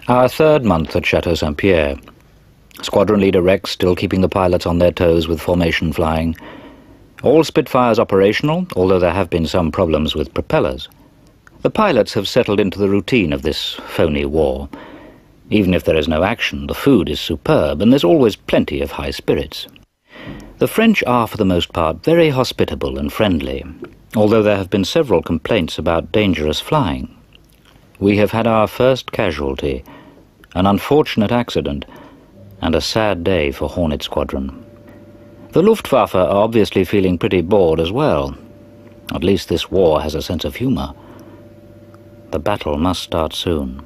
Our third month at Chateau Saint-Pierre. Squadron Leader Rex still keeping the pilots on their toes with formation flying. All Spitfires operational, although there have been some problems with propellers. The pilots have settled into the routine of this phony war. Even if there is no action, the food is superb, and there's always plenty of high spirits. The French are, for the most part, very hospitable and friendly, although there have been several complaints about dangerous flying. We have had our first casualty, an unfortunate accident, and a sad day for Hornet Squadron. The Luftwaffe are obviously feeling pretty bored as well. At least this war has a sense of humour. The battle must start soon.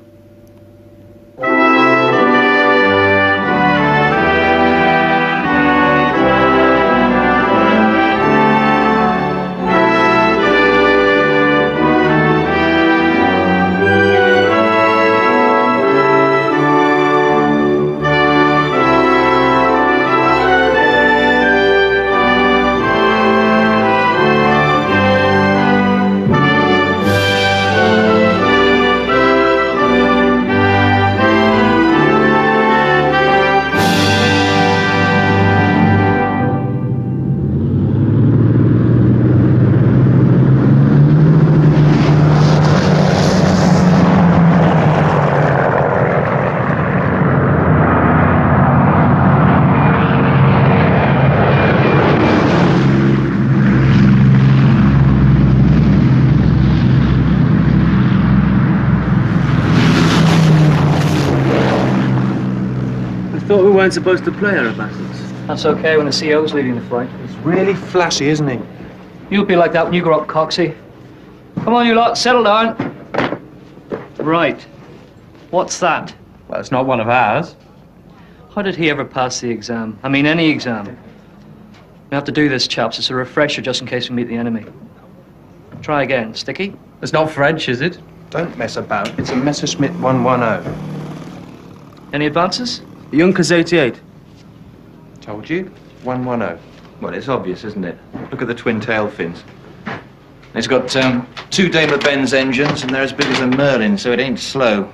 We weren't supposed to play aerobatics. That's okay when the CO's leading the flight. He's really flashy, isn't he? You'll be like that when you grow up, Coxie. Come on, you lot, settle down. Right. What's that? Well, it's not one of ours. How did he ever pass the exam? I mean, any exam. We have to do this, chaps. It's a refresher just in case we meet the enemy. Try again. Sticky? It's not French, is it? Don't mess about. It's a Messerschmitt 110. Any advances? The Junkers 88. Told you. 110. Well, it's obvious, isn't it? Look at the twin tail fins. It's got 2 Daimler-Benz engines, and they're as big as a Merlin, so it ain't slow.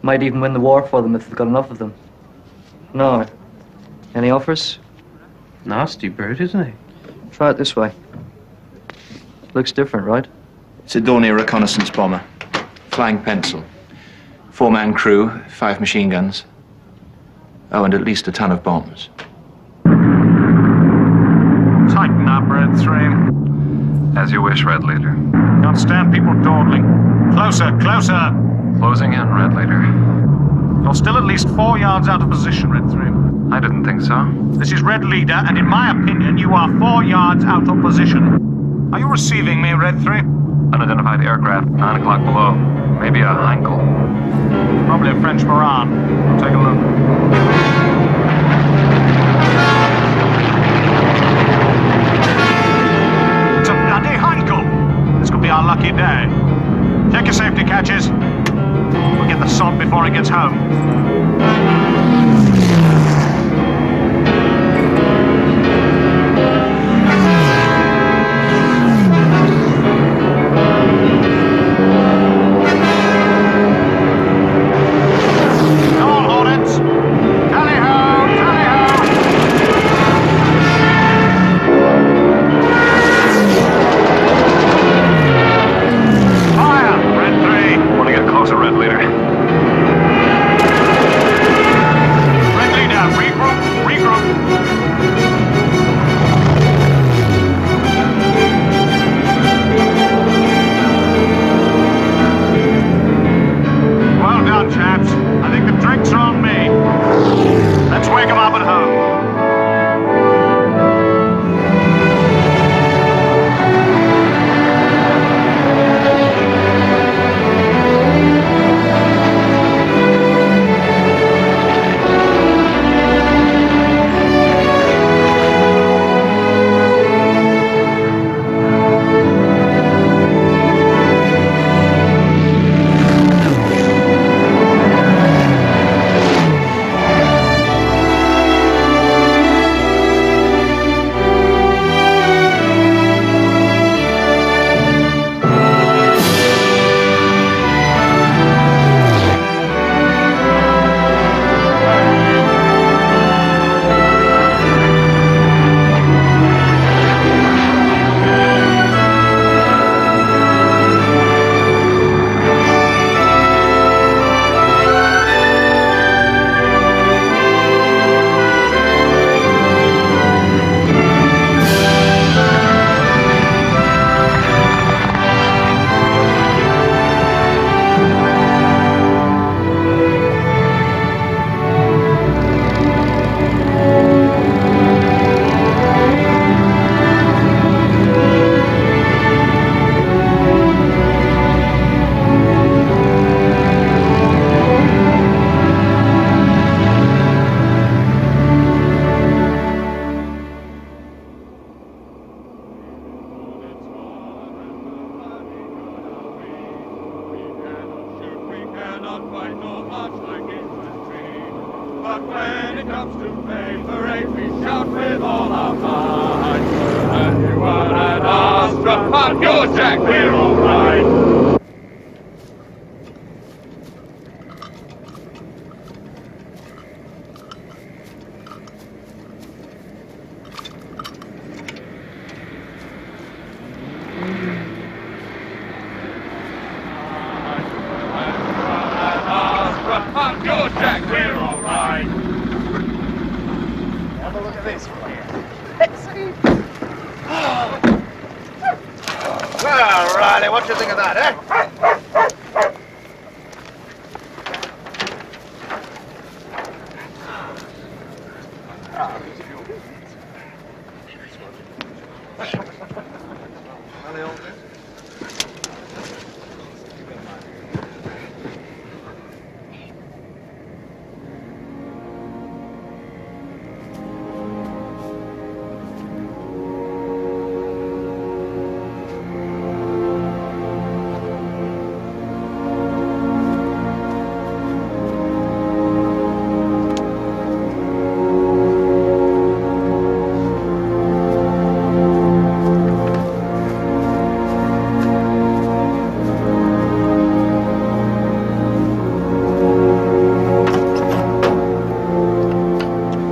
Might even win the war for them if they've got enough of them. No. Any offers? Nasty brute, isn't he? Try it this way. Looks different, right? It's a Dornier reconnaissance bomber. Flying pencil. 4-man crew, 5 machine guns. Oh, and at least a ton of bombs. Tighten up, Red 3. As you wish, Red Leader. Can't stand people dawdling. Closer, closer! Closing in, Red Leader. You're still at least 4 yards out of position, Red 3. I didn't think so. This is Red Leader, and in my opinion, you are 4 yards out of position. Are you receiving me, Red 3? Unidentified aircraft, 9 o'clock below. Maybe a Heinkel. Probably a French Moran. I'll take a look. It's a bloody Heinkel! This could be our lucky day. Check your safety catches. We'll get the sod before it gets home. Red Leader. not quite know much like infantry, but when it comes to pay for aid, we shout with all our might. And you are an Astra, on your Jack, we're all right. What do you think of that, eh?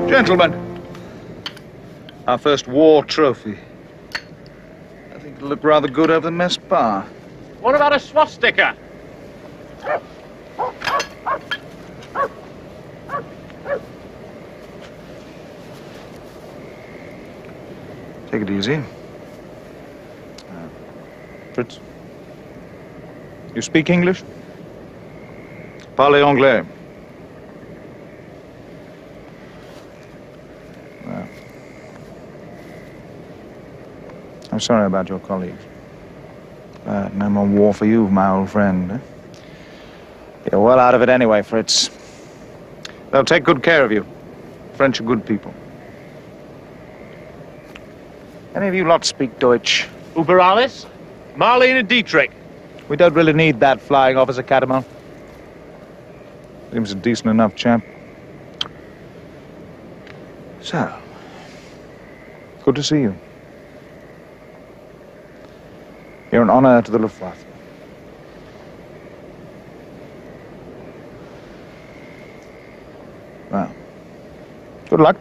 Gentlemen, our first war trophy. I think it'll look rather good over the mess bar. What about a swastika? Take it easy. Fritz, you speak English? Parlez anglais. I'm sorry about your colleagues. But no more war for you, my old friend. Eh? You're well out of it anyway, Fritz. They'll take good care of you. French are good people. Any of you lot speak Deutsch? Uber alles? Marlene and Dietrich. We don't really need that flying officer, Catamount. Seems a decent enough chap. So, good to see you. You're an honor to the Luftwaffe. Well, good luck.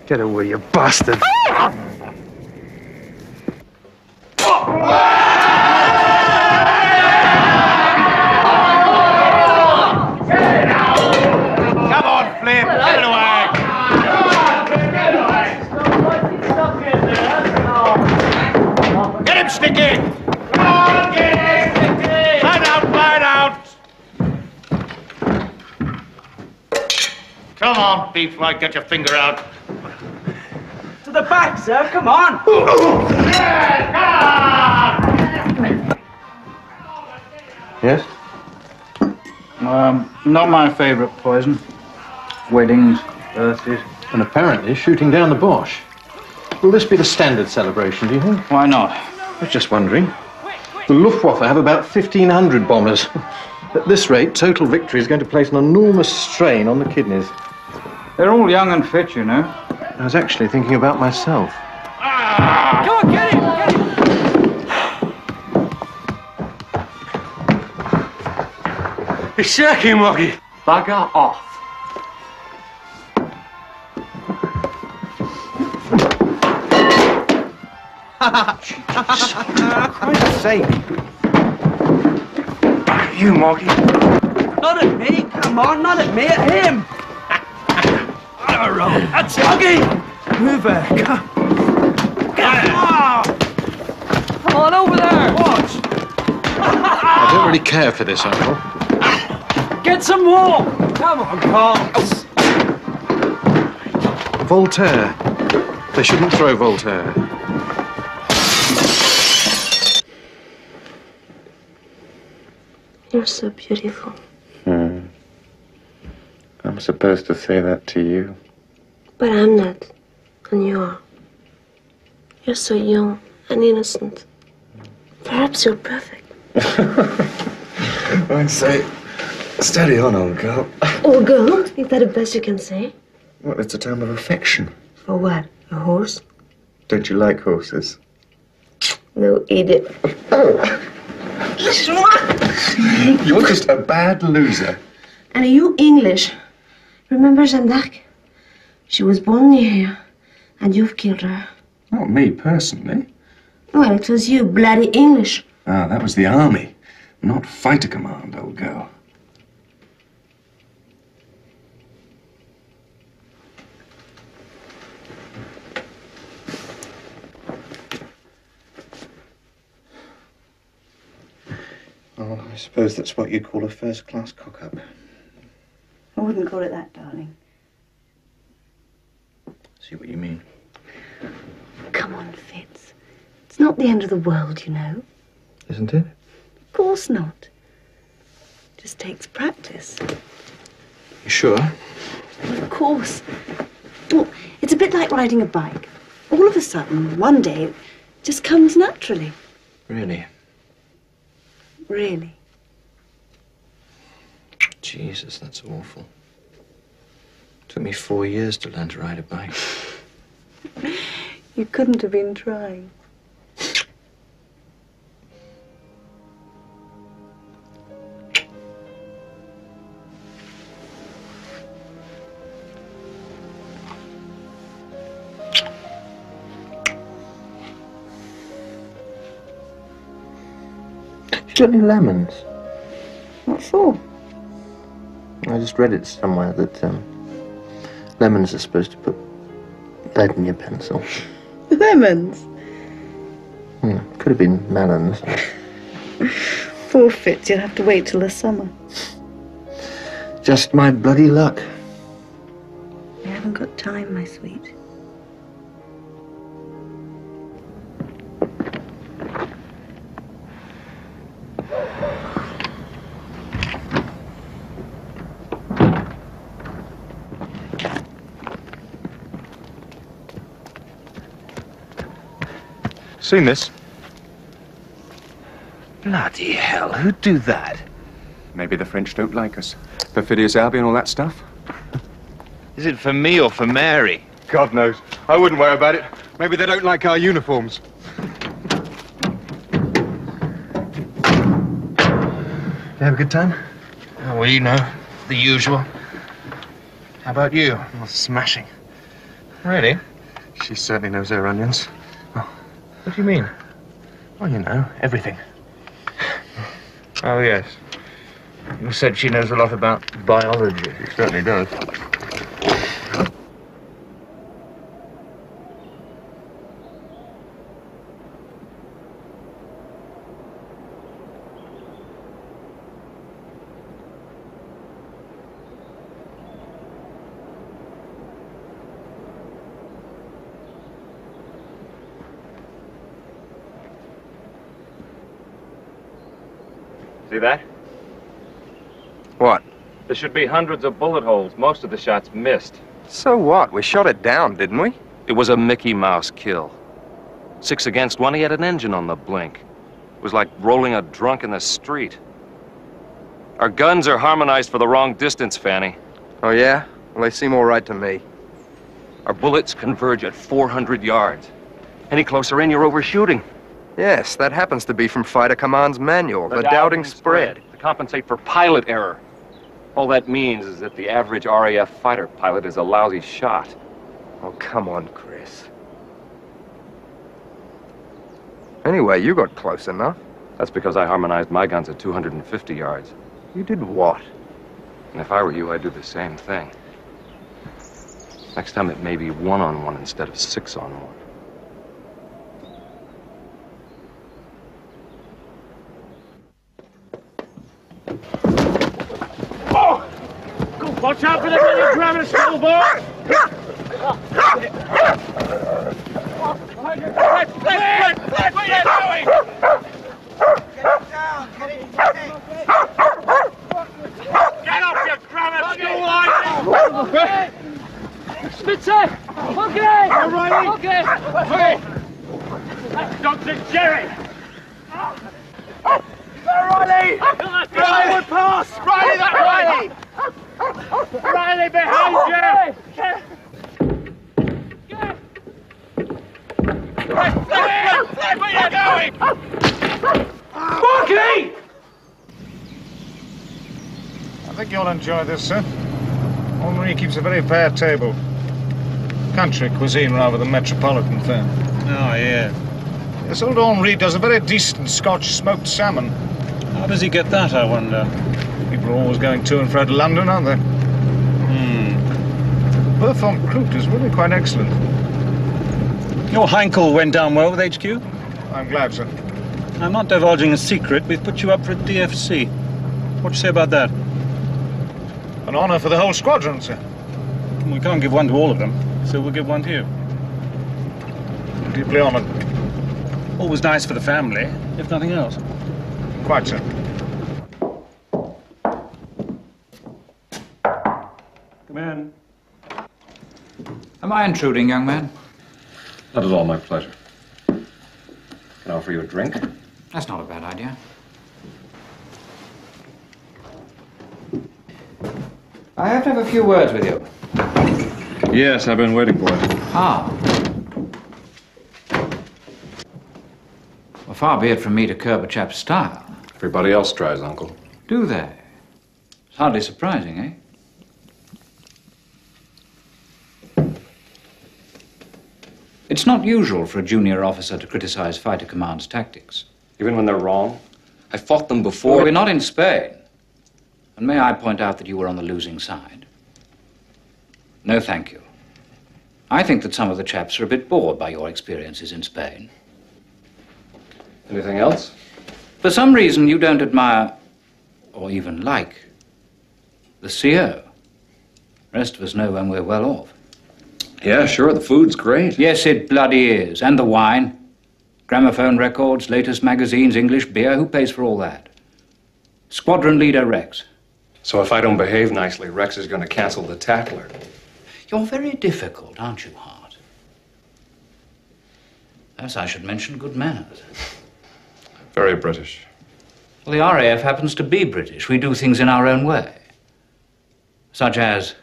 Get away, you bastard! Sticky! Line out! Come on, beef-like, get your finger out. To the back, sir, come on! Yes? Not my favourite poison. Weddings, birthdays. And apparently shooting down the Bosch. Will this be the standard celebration, do you think? Why not? I was just wondering. The Luftwaffe have about 1,500 bombers. At this rate, total victory is going to place an enormous strain on the kidneys. They're all young and fit, you know. I was actually thinking about myself. Come on, get him! Get him! He's shaking, Moggy. Bugger off. For Christ's sake. You, Moggy. Not at me, come on, not at me, at him! That's Moggy! Move her, come. Come on, over there! Watch! I don't really care for this, Uncle. Get some more! Come on, Carl! Voltaire. They shouldn't throw Voltaire. You're so beautiful. I'm supposed to say that to you. But I'm not. than you are. You're so young and innocent. Perhaps you're perfect. I'd say, steady on, old girl. Old girl? Is that the best you can say? Well, it's a term of affection. For what? A horse? Don't you like horses? No, idiot. You're just a bad loser. And are you English? Remember Jeanne d'Arc? She was born near here, and you've killed her. Not me, personally. Well, it was you, bloody English. Ah, that was the army, not fighter command, old girl. Oh, I suppose that's what you'd call a first-class cock-up. I wouldn't call it that, darling. See what you mean. Come on, Fitz. It's not the end of the world, you know. Isn't it? Of course not. Just takes practice. You sure? Well, of course. Well, it's a bit like riding a bike. All of a sudden, one day, it just comes naturally. Really? Really. Jesus, that's awful. Took me 4 years to learn to ride a bike. You couldn't have been trying. You got any lemons? What for? I just read it somewhere that lemons are supposed to put lead in your pencil. Lemons? Could have been melons. Poor Fitz, you'll have to wait till the summer. Just my bloody luck. We haven't got time, my sweet. Seen this? Bloody hell, who'd do that? Maybe the French don't like us. Perfidious Albion, all that stuff. Is it for me or for Mary? God knows. I wouldn't worry about it. Maybe they don't like our uniforms. You have a good time? Oh, well, you know, the usual. How about you? Oh, smashing. Really? She certainly knows her onions. What do you mean? Well, you know, everything. Oh, yes. You said she knows a lot about biology. She certainly does. See that? What? There should be hundreds of bullet holes. Most of the shots missed. So what? We shot it down, didn't we? It was a Mickey Mouse kill. 6 against 1, he had an engine on the blink. It was like rolling a drunk in the street. Our guns are harmonized for the wrong distance, Fanny. Oh, yeah? Well, they seem all right to me. Our bullets converge at 400 yards. Any closer in, you're overshooting. Yes, that happens to be from Fighter Command's manual, the doubting spread. To compensate for pilot error. All that means is that the average RAF fighter pilot is a lousy shot. Oh, come on, Chris. Anyway, you got close enough. That's because I harmonized my guns at 250 yards. You did what? And if I were you, I'd do the same thing. Next time it may be 1-on-1 instead of 6-on-1. Watch out for the little grammar school, boy! What are you doing? Get down, get off your grammar school, Spitze! Okay! Riley! Okay! That's Dr. Jerry! Riley! Riley, pass! Riley, that Riley! Riley, behind you! Where you going? Moggy! I think you'll enjoy this, sir. Henri keeps a very fair table. Country cuisine rather than metropolitan fare. Oh, yeah. This old Henri does a very decent Scotch smoked salmon. How does he get that, I wonder? People are always going to and fro to London, aren't they? Burfont Croûte is really quite excellent. Your Heinkel went down well with HQ? I'm glad, sir. I'm not divulging a secret. We've put you up for a DFC. What do you say about that? An honour for the whole squadron, sir. We can't give one to all of them, so we'll give one to you. Deeply honoured. Always nice for the family, if nothing else. Quite, sir. Come in. Am I intruding, young man? Not at all, my pleasure. Can I offer you a drink? That's not a bad idea. I have to have a few words with you. Yes, I've been waiting for it. Ah. Well, far be it from me to curb a chap's style. Everybody else tries, Uncle. Do they? It's hardly surprising, eh? It's not usual for a junior officer to criticize fighter command's tactics. Even when they're wrong? I fought them before. Well, we're not in Spain. And may I point out that you were on the losing side? No, thank you. I think that some of the chaps are a bit bored by your experiences in Spain. Anything else? For some reason, you don't admire, or even like, the CO. The rest of us know when we're well off. Yeah, sure, the food's great. Yes, it bloody is. And the wine. Gramophone records, latest magazines, English beer. Who pays for all that? Squadron leader Rex. So if I don't behave nicely, Rex is going to cancel the tackler. You're very difficult, aren't you, Hart? Perhaps I should mention good manners. Very British. Well, the RAF happens to be British. We do things in our own way. Such as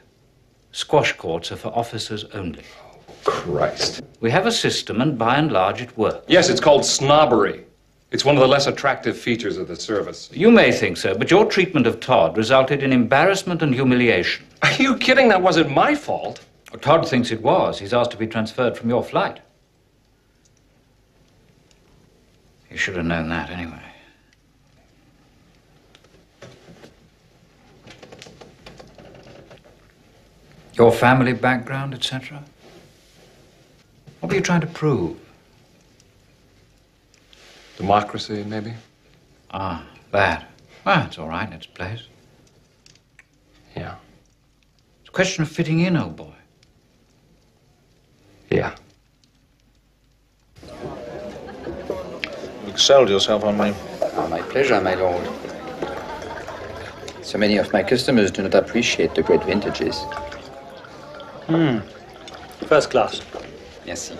squash courts are for officers only. Oh, Christ. We have a system, and by and large it works. Yes, it's called snobbery. It's one of the less attractive features of the service. You may think so, but your treatment of Todd resulted in embarrassment and humiliation. Are you kidding? That wasn't my fault. Well, Todd thinks it was. He's asked to be transferred from your flight. You should have known that anyway. Your family background, etc.? What were you trying to prove? Democracy, maybe? Ah, that. Well, it's all right in its place. Yeah. It's a question of fitting in, old boy. Yeah. You excelled yourself on me. Oh, my pleasure, my lord. So many of my customers do not appreciate the great vintages. First class. Merci.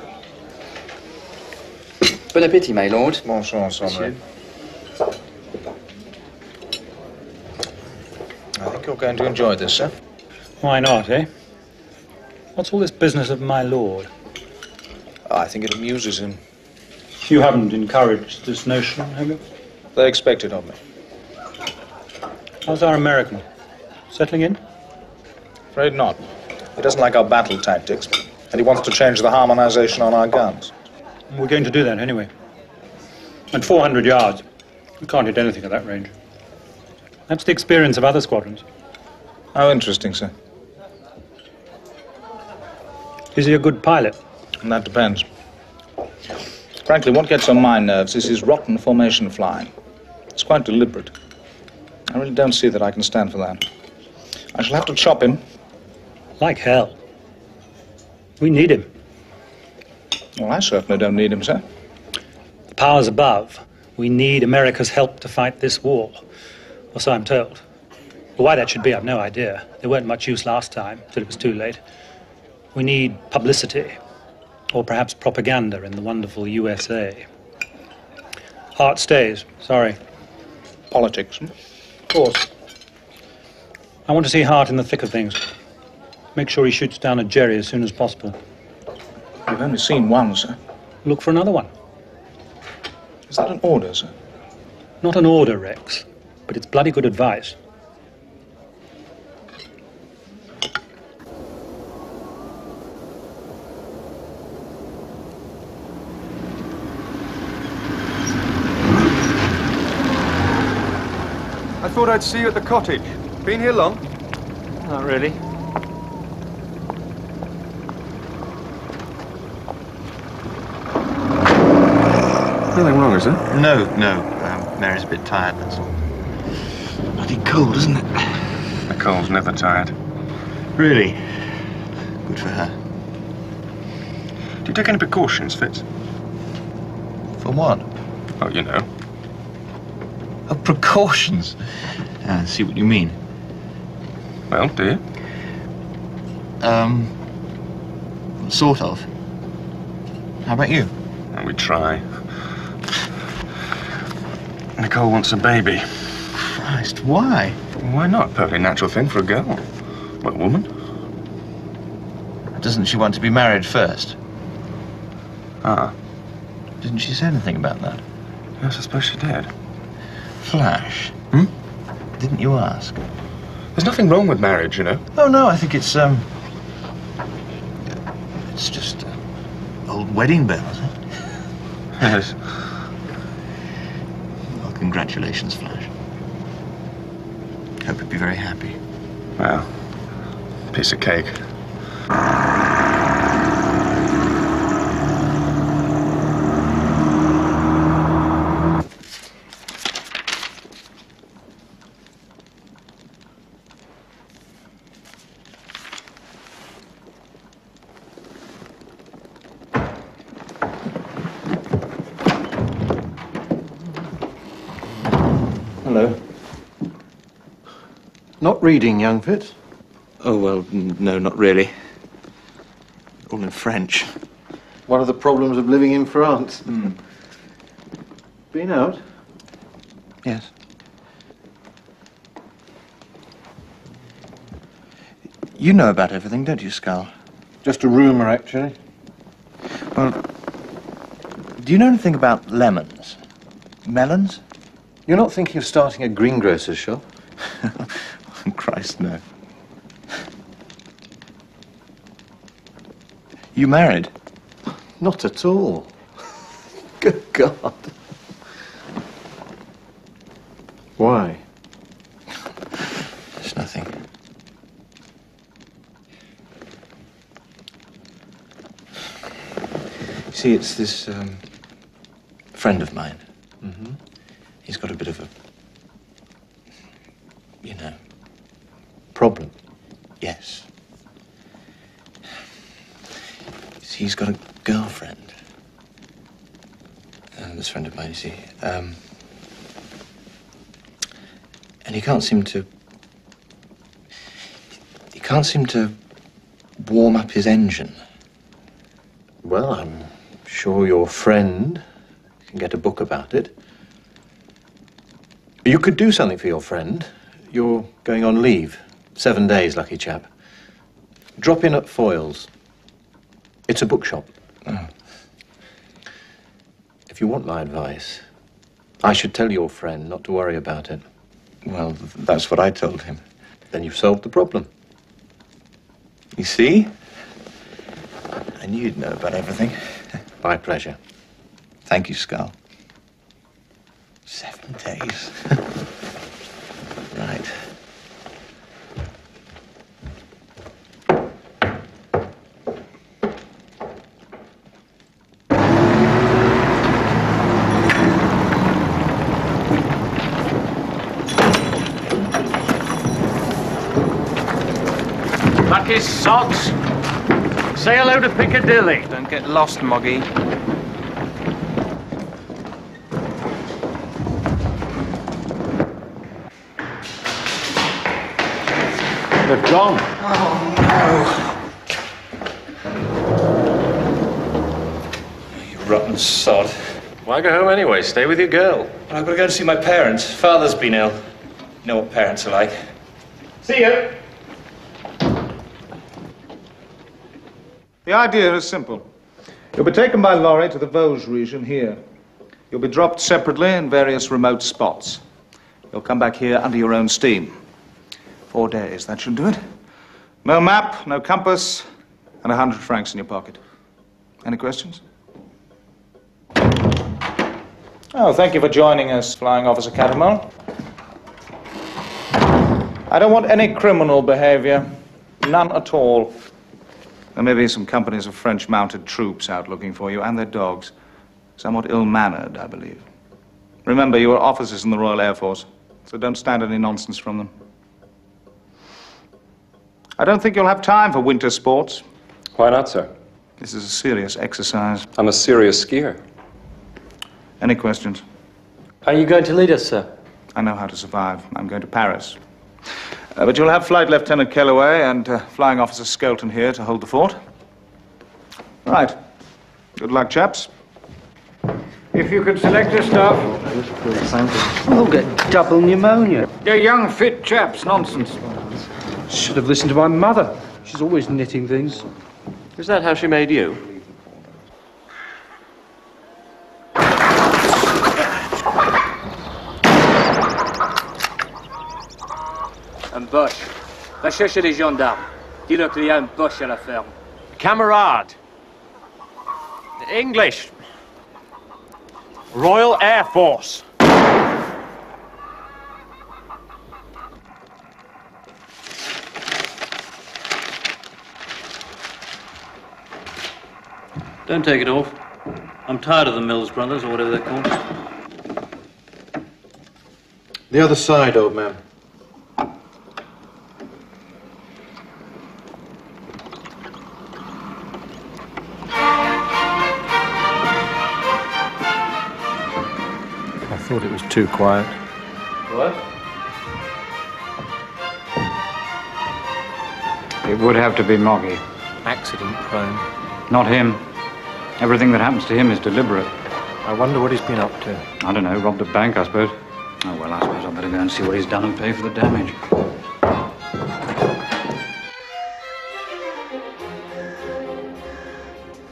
Bon appétit, my lord. Bonsoir, Monsieur. I think you're going to enjoy this, sir. Why not, eh? What's all this business of my lord? Oh, I think it amuses him. You haven't encouraged this notion, have you? They expect it of me. How's our American? Settling in? Afraid not. He doesn't like our battle tactics, and he wants to change the harmonization on our guns. We're going to do that anyway. At 400 yards, we can't hit anything at that range. That's the experience of other squadrons. How interesting, sir. Is he a good pilot? And that depends. Frankly, what gets on my nerves is his rotten formation flying. It's quite deliberate. I really don't see that I can stand for that. I shall have to chop him. Like hell. We need him. Well, I certainly don't need him, sir. The powers above, we need America's help to fight this war. Or so I'm told. But why that should be, I've no idea. There weren't much use last time, till it was too late. We need publicity. Or perhaps propaganda in the wonderful USA. Hart stays. Sorry. Politics. Of course. I want to see Hart in the thick of things. Make sure he shoots down a Jerry as soon as possible. I've only seen one, sir. Look for another one. Is that an order, sir? Not an order, Rex, but it's bloody good advice. I thought I'd see you at the cottage. Been here long? Not really. Nothing wrong, is there? No. Mary's a bit tired, that's all. Bloody cold, isn't it? The cold's never tired. Really? Good for her. Do you take any precautions, Fitz? For what? Oh, you know. Oh, precautions? I see what you mean. Well, do you? Sort of. How about you? Well, we try. Nicole wants a baby. Christ, why? Why not? Perfectly natural thing for a girl. Well, a woman. Doesn't she want to be married first? Ah. Didn't she say anything about that? Yes, I suppose she did. Flash. Didn't you ask? There's nothing wrong with marriage, you know. Oh, no, I think it's just old wedding bells, eh? Yes. Well, congratulations, Flash. Hope you'll be very happy. Well, piece of cake. Hello. Not reading, young Fitz? Oh, well, no, not really. All in French. One of the problems of living in France. Been out? Yes. You know about everything, don't you, Skull? Just a rumour, actually. Well, do you know anything about lemons? Melons? You're not thinking of starting a greengrocer's shop? Christ, no. You married? Not at all. Good God. Why? It's nothing. You see, it's this friend of mine. Mm-hmm. He's got a bit of a, you know... Problem? Yes. He's got a girlfriend. This friend of mine, you see. And he can't seem to... He can't seem to warm up his engine. Well, I'm sure your friend can get a book about it. You could do something for your friend. You're going on leave. 7 days, lucky chap. Drop in at Foyle's. It's a bookshop. Oh. If you want my advice, I should tell your friend not to worry about it. Well, that's what I told him. Then you've solved the problem. You see? I knew you'd know about everything. My pleasure. Thank you, Skull. 7 days. Right. Lucky sods. Say hello to Piccadilly. Don't get lost, Moggy. They've gone. Oh, no. Rotten sod. Why go home anyway? Stay with your girl. I've got to go and see my parents. Father's been ill. You know what parents are like. See you. The idea is simple. You'll be taken by lorry to the Vosges region here. You'll be dropped separately in various remote spots. You'll come back here under your own steam. 4 days, that should do it. No map, no compass, and 100 francs in your pocket. Any questions? Oh, thank you for joining us, Flying Officer Catamount. I don't want any criminal behavior. None at all. There may be some companies of French mounted troops out looking for you, and their dogs. Somewhat ill-mannered, I believe. Remember, you are officers in the Royal Air Force, so don't stand any nonsense from them. I don't think you'll have time for winter sports. Why not, sir? This is a serious exercise. I'm a serious skier. Any questions? Are you going to lead us, sir? I know how to survive. I'm going to Paris. But you'll have Flight Lieutenant Kellaway and Flying Officer Skelton here to hold the fort. Right. Good luck, chaps. If you could select a staff. We'll get double pneumonia. They're young, fit chaps. Nonsense. Should have listened to my mother. She's always knitting things. Is that how she made you? Un Boche. Va chercher les gendarmes. Dis-leur qu'il y a un Boche à la ferme. Camarade. English. Royal Air Force. Don't take it off. I'm tired of the Mills brothers, or whatever they're called. The other side, old man. I thought it was too quiet. What? It would have to be Moggy. Accident prone. Not him. Everything that happens to him is deliberate. I wonder what he's been up to. I don't know, robbed a bank, I suppose. Oh, well, I suppose I'd better go and see what he's done and pay for the damage.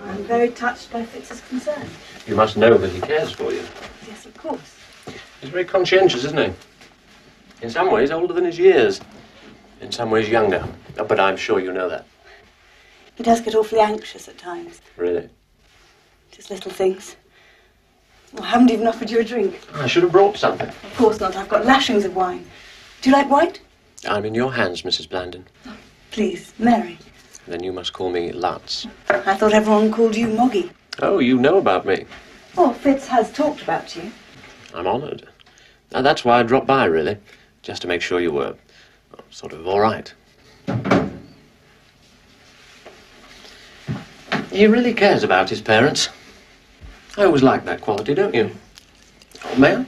I'm very touched by Fitz's concern. You must know that he cares for you. Yes, of course. He's very conscientious, isn't he? In some ways older than his years. In some ways younger. Oh, but I'm sure you know that. He does get awfully anxious at times. Really? Just little things. I haven't even offered you a drink. I should have brought something. Of course not. I've got lashings of wine. Do you like white? I'm in your hands, Mrs. Blandon. Please, Mary. Then you must call me Lutz. I thought everyone called you Moggy. Oh, you know about me. Oh, Fitz has talked about you. I'm honoured. Now, that's why I dropped by, really. Just to make sure you were sort of all right. He really cares about his parents. I always like that quality, don't you? Oh, may I?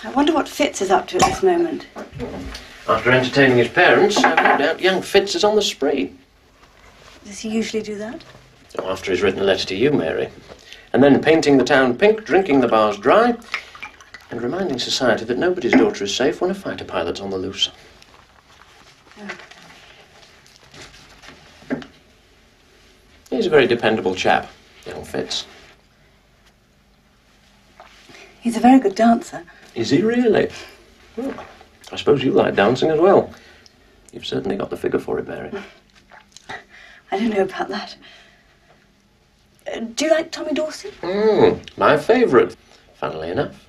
I wonder what Fitz is up to at this moment. After entertaining his parents, I've no doubt young Fitz is on the spree. Does he usually do that? Oh, after he's written a letter to you, Mary. And then painting the town pink, drinking the bars dry, and reminding society that nobody's daughter is safe when a fighter pilot's on the loose. He's a very dependable chap, young Fitz. He's a very good dancer. Is he really? Well, I suppose you like dancing as well. You've certainly got the figure for it, Mary. I don't know about that. Do you like Tommy Dorsey? My favourite, funnily enough.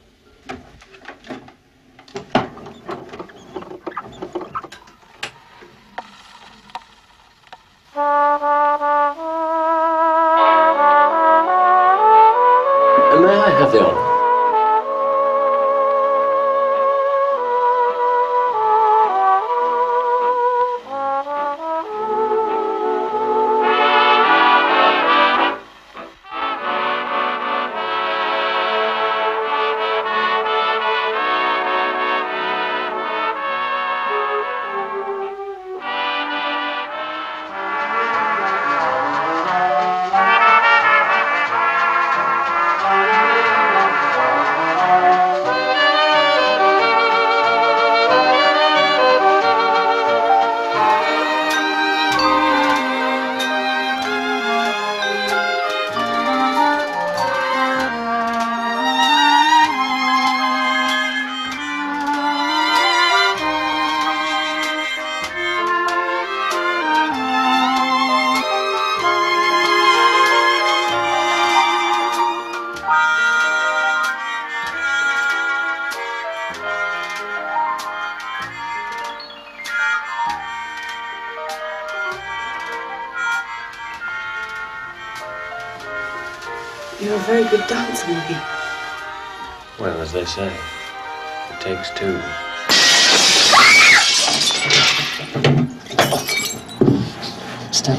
And may I have the honour? You're a very good dancer, Moggy. Well, as they say, it takes two. Stay.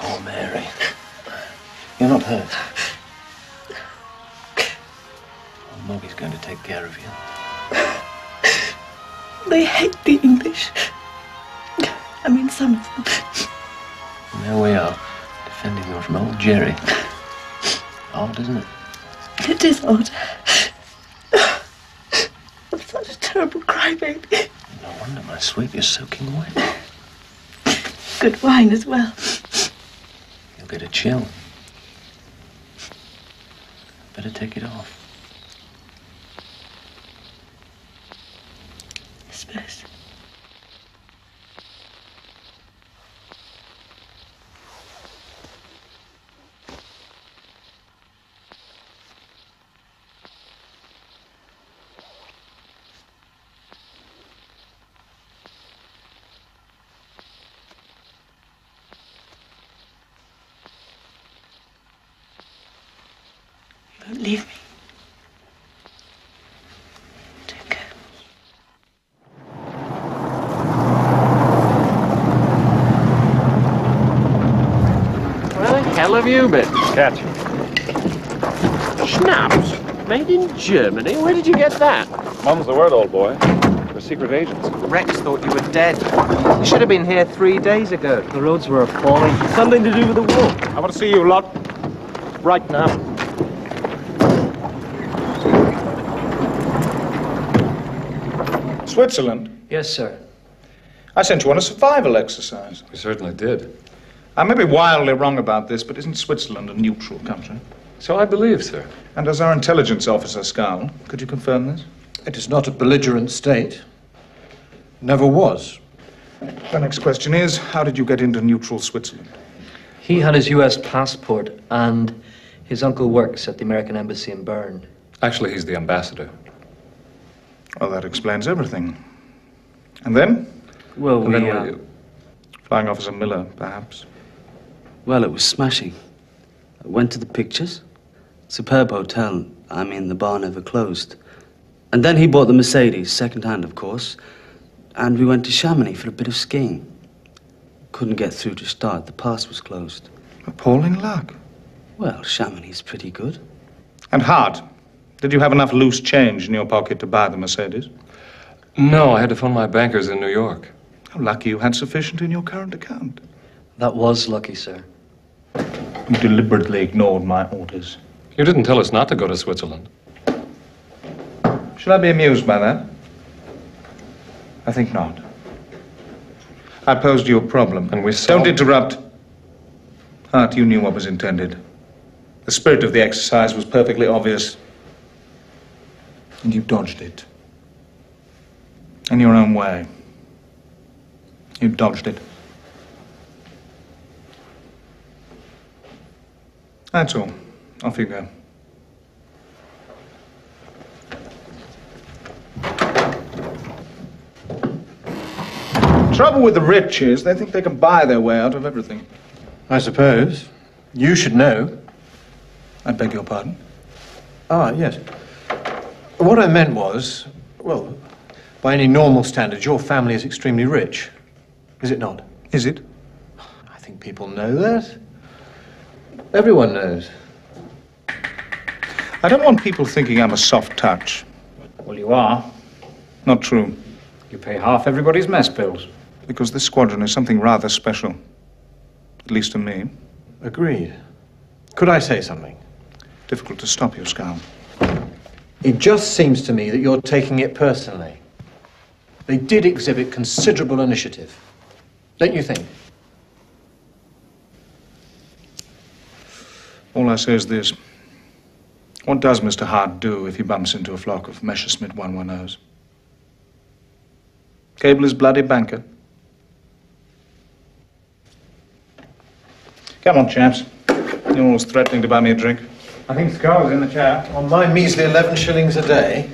Oh, Mary. You're not hurt. Well, Moggy's going to take care of you. They hate the English. I mean, some of them. And there we are, defending them from old Jerry. Odd, isn't it? It is odd. I'm such a terrible crybaby. No wonder my sweep is soaking wet. Good wine as well. You'll get a chill. Better take it off. I suppose. Don't leave me. Don't go. Where the hell have you been? Catch. Schnapps? Made in Germany? Where did you get that? Mum's the word, old boy. We're secret agents. Rex thought you were dead. You should have been here 3 days ago. The roads were appalling. Something to do with the war. I want to see you lot right now. Switzerland? Yes, sir. I sent you on a survival exercise. We certainly did. I may be wildly wrong about this, but isn't Switzerland a neutral country? So I believe, sir. And as our intelligence officer, Scarl, could you confirm this? It is not a belligerent state. Never was. The next question is, how did you get into neutral Switzerland? He had his U.S. passport, and his uncle works at the American Embassy in Bern. Actually, he's the ambassador. Well, that explains everything. And then? Well, And then what are you? Flying Officer Miller, perhaps. Well, it was smashing. I went to the pictures. Superb hotel. I mean, the bar never closed. And then he bought the Mercedes, second-hand, of course. And we went to Chamonix for a bit of skiing. Couldn't get through to start. The pass was closed. Appalling luck. Well, Chamonix is pretty good. And Hart, did you have enough loose change in your pocket to buy the Mercedes? No, I had to phone my bankers in New York. How lucky you had sufficient in your current account. That was lucky, sir. You deliberately ignored my orders. You didn't tell us not to go to Switzerland. Should I be amused by that? I think not. I posed you a problem. And we Don't interrupt. Hart, you knew what was intended. The spirit of the exercise was perfectly obvious. And you dodged it. In your own way. You dodged it. That's all. Off you go. Trouble with the rich is they think they can buy their way out of everything. I suppose. You should know. I beg your pardon? Ah, yes. What I meant was, well, by any normal standards, your family is extremely rich. Is it not? Is it? I think people know that. Everyone knows. I don't want people thinking I'm a soft touch. Well, you are. Not true. You pay half everybody's mess bills. Because this squadron is something rather special. At least to me. Agreed. Could I say something? Difficult to stop you, Scarl. It just seems to me that you're taking it personally. They did exhibit considerable initiative. Don't you think? All I say is this. What does Mr. Hart do if he bumps into a flock of Messerschmitt 110s? Cable his bloody banker. Come on, chaps. You're always threatening to buy me a drink. I think Scarl's in the chair. On my measly 11 shillings a day.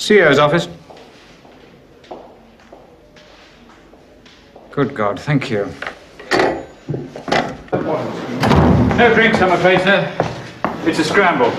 CEO's office. Good God, thank you. No drinks, I'm afraid, sir. It's a scramble.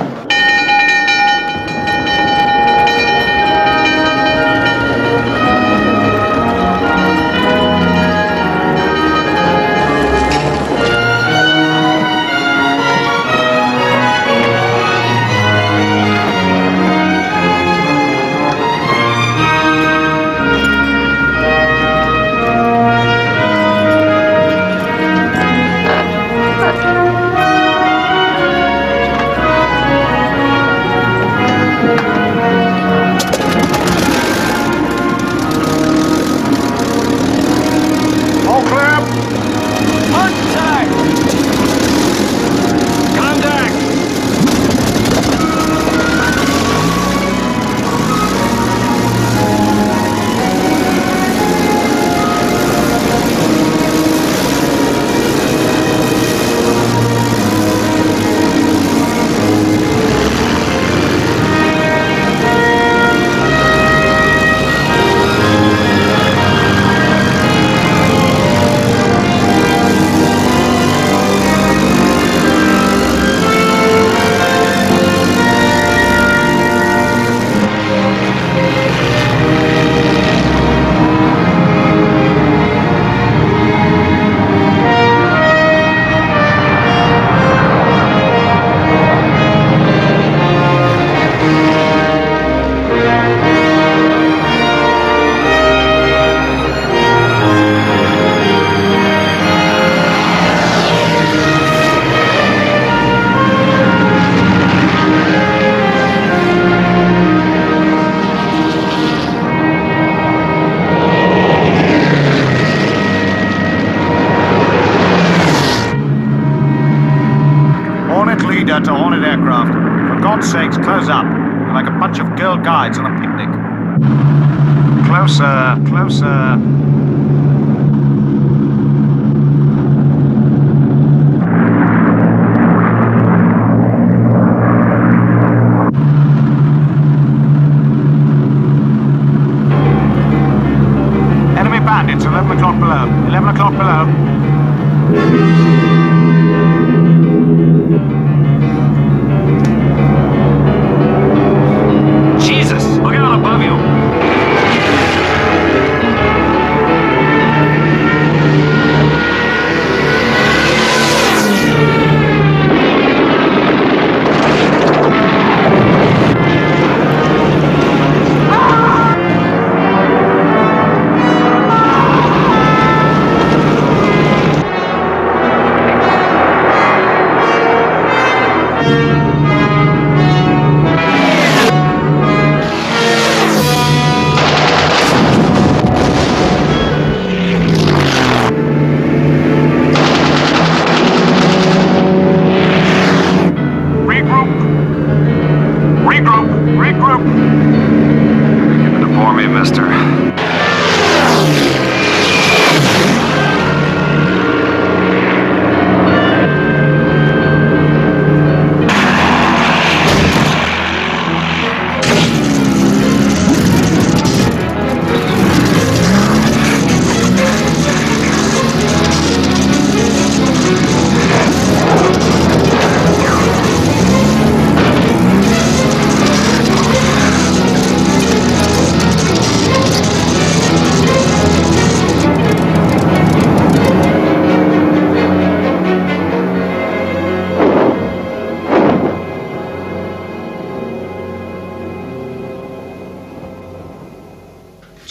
To Hornet aircraft. For God's sakes, close up. We're like a bunch of girl guides on a picnic. Closer, closer. Enemy bandits, 11 o'clock below. 11 o'clock below. Look out above you!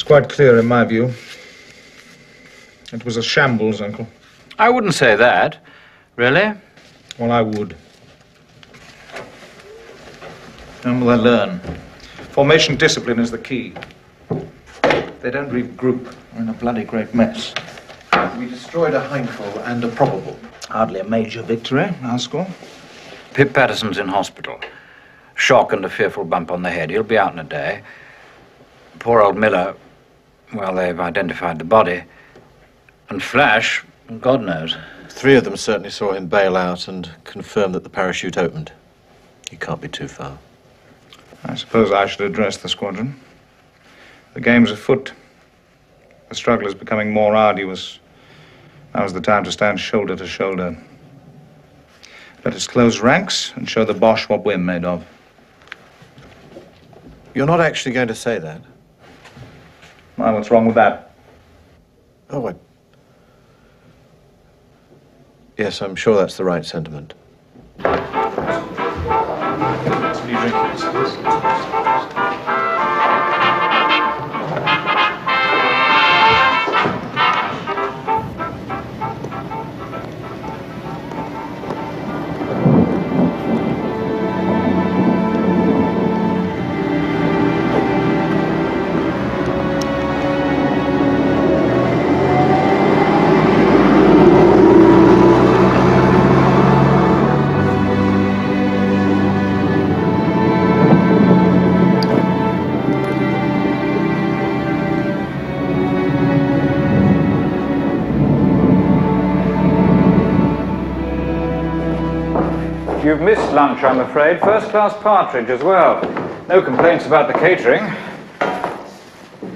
Quite clear in my view. It was a shambles, Uncle. I wouldn't say that. Really? Well, I would. And will I learn? Formation discipline is the key. If they don't regroup, we're in a bloody great mess. We destroyed a Heinkel and a probable. Hardly a major victory, our score. Pip Patterson's in hospital. Shock and a fearful bump on the head. He'll be out in a day. Poor old Miller, well, they've identified the body. And Flash, God knows. 3 of them certainly saw him bail out and confirm that the parachute opened. He can't be too far. I suppose I should address the squadron. The game's afoot. The struggle is becoming more arduous. Now's the time to stand shoulder to shoulder. Let us close ranks and show the Boche what we're made of. You're not actually going to say that? Why, what's wrong with that? Oh, yes, I'm sure that's the right sentiment. You've missed lunch, I'm afraid. First-class partridge as well. No complaints about the catering.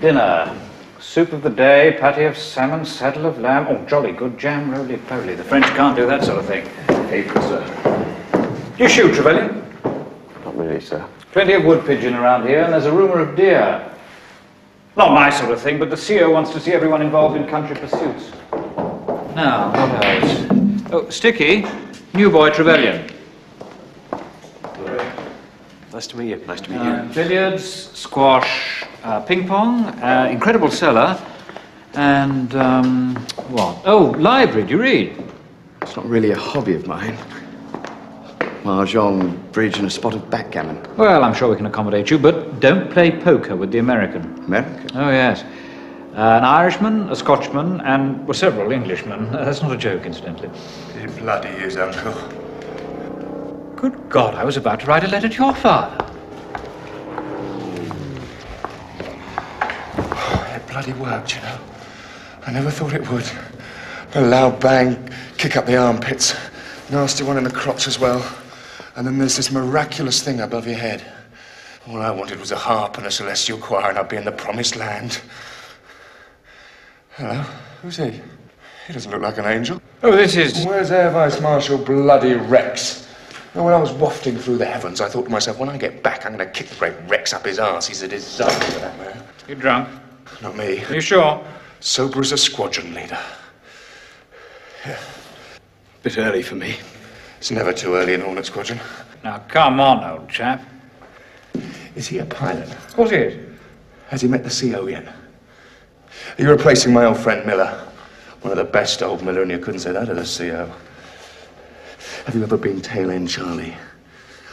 Dinner. Soup of the day, patty of salmon, saddle of lamb. Oh, jolly good jam, roly-poly. The French can't do that sort of thing. Apron, sir. Do you shoot, Treveylian? Not really, sir. Plenty of wood pigeon around here, and there's a rumour of deer. Not my sort of thing, but the CO wants to see everyone involved in country pursuits. Now, what else? Oh, Sticky, new boy Treveylian. Nice to meet you. Nice to meet you. Billiards, squash, ping pong, incredible cellar, and, what? Oh, library, do you read? It's not really a hobby of mine. Mahjong, bridge, and a spot of backgammon. Well, I'm sure we can accommodate you, but don't play poker with the American. American? Oh, yes. An Irishman, a Scotchman, and, well, several Englishmen. That's not a joke, incidentally. It bloody is, Uncle. Good God, I was about to write a letter to your father. It bloody worked, you know. I never thought it would. A loud bang, kick up the armpits. Nasty one in the crotch as well. And then there's this miraculous thing above your head. All I wanted was a harp and a celestial choir, and I'd be in the promised land. Hello? Who's he? He doesn't look like an angel. Oh, this is... Where's Air Vice Marshal bloody Rex? And when I was wafting through the heavens, I thought to myself, when I get back, I'm going to kick the great Rex up his arse. He's a disaster, that man. You drunk? Not me. Are you sure? Sober as a squadron leader. Yeah. Bit early for me. It's never too early in Hornet Squadron. Now, come on, old chap. Is he a pilot? Of course he is. Has he met the CO yet? Are you replacing my old friend Miller? One of the best old Miller, and you couldn't say that of the CO. Have you ever been tail end Charlie?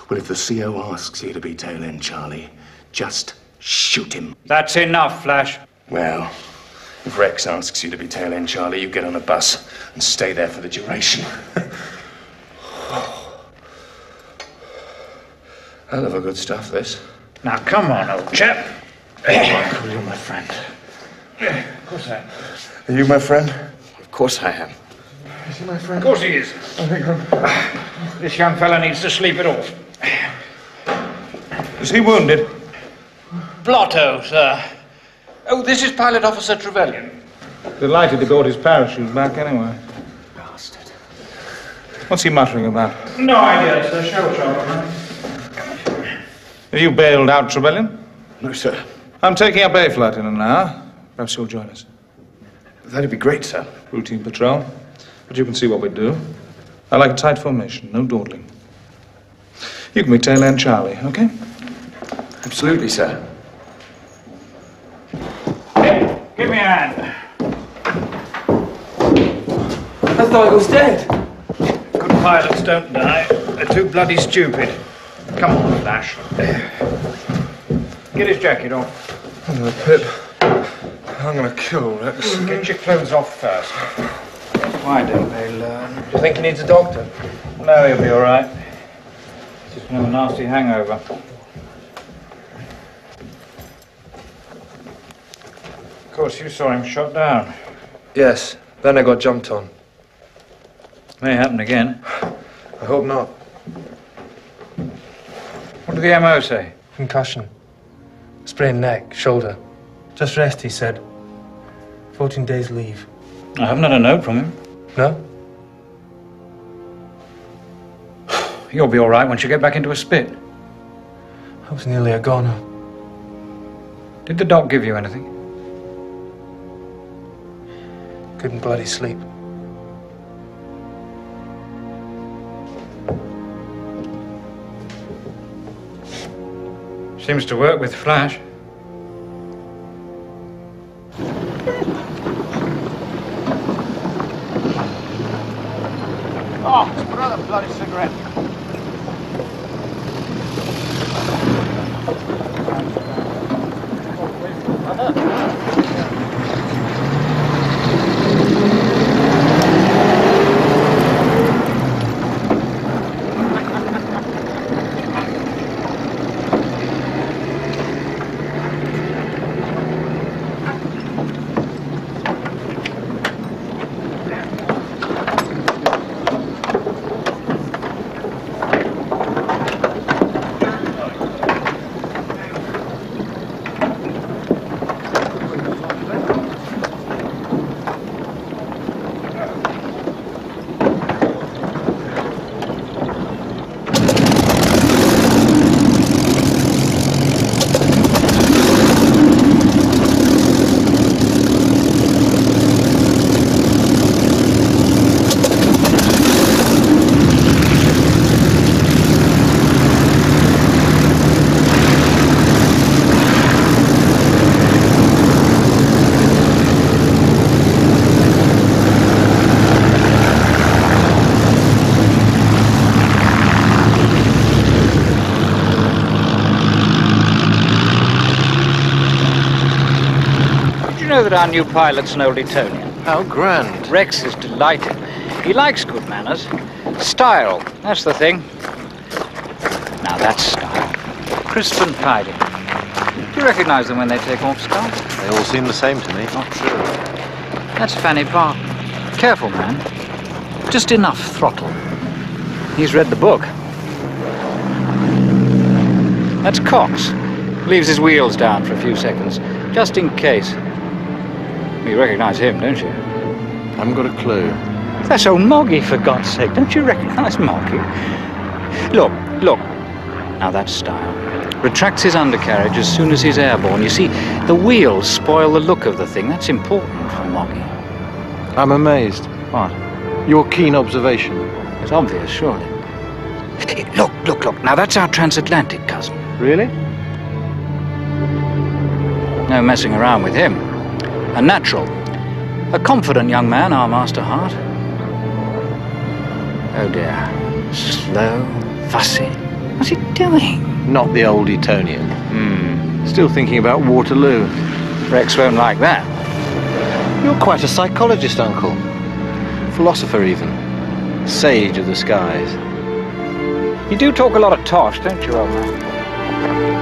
Well, if the CO asks you to be tail end Charlie, just shoot him. That's enough, Flash. Well, if Rex asks you to be tail end Charlie, you get on a bus and stay there for the duration. Hell of a good stuff, this. Now, come on, old chap. Michael, you're my friend. Yeah, of course I am. Are you my friend? Of course I am. Is he my friend? Of course he is. I think This young fella needs to sleep it off. Is he wounded? Blotto, sir. Oh, this is Pilot Officer Treveylian. Delighted he got his parachute back anyway. Bastard. What's he muttering about? No idea, sir. Shell shock, man. Are you bailed out, Treveylian? No, sir. I'm taking up A flight in an hour. Perhaps you'll join us. That'd be great, sir. Routine patrol. But you can see what we do. I like a tight formation, no dawdling. You can be tail end Charlie, okay? Absolutely, sir. Hey, give me a hand. I thought he was dead. Good pilots don't die. They're too bloody stupid. Come on, Flash. Get his jacket off. Oh, Pip. I'm gonna kill Rex. Get your clothes off first. Why don't they learn? Do you think he needs a doctor? No, he'll be all right. Just a nasty hangover. Of course, you saw him shot down. Yes. Then I got jumped on. May happen again. I hope not. What did the MO say? Concussion. Sprained neck, shoulder. Just rest, he said. 14 days leave. I haven't had a note from him. No? You'll be all right once you get back into a spit. I was nearly a goner. Did the doc give you anything? Couldn't bloody sleep. Seems to work with Flash. Oh, it's another bloody cigarette. That our new pilot's an old Etonian. How grand. Rex is delighted. He likes good manners. Style, that's the thing. Now that's style. Crisp and tidy. Do you recognize them when they take off, Scott? They all seem the same to me. Not true. That's Fanny Parker. Careful, man. Just enough throttle. He's read the book. That's Cox. Leaves his wheels down for a few seconds, just in case. You recognize him, don't you? I haven't got a clue. That's old Moggy, for God's sake. Don't you recognize Moggy? Look, look. Now that's style. Retracts his undercarriage as soon as he's airborne. You see, the wheels spoil the look of the thing. That's important for Moggy. I'm amazed. What? Your keen observation. It's obvious, surely. Look, look, look. Now that's our transatlantic cousin. Really? No messing around with him. A natural. A confident young man, our Master Hart. Oh dear. Slow, fussy. What's he doing? Not the old Etonian. Still thinking about Waterloo. Rex won't like that. You're quite a psychologist, Uncle. Philosopher, even. Sage of the skies. You do talk a lot of tosh, don't you, old man?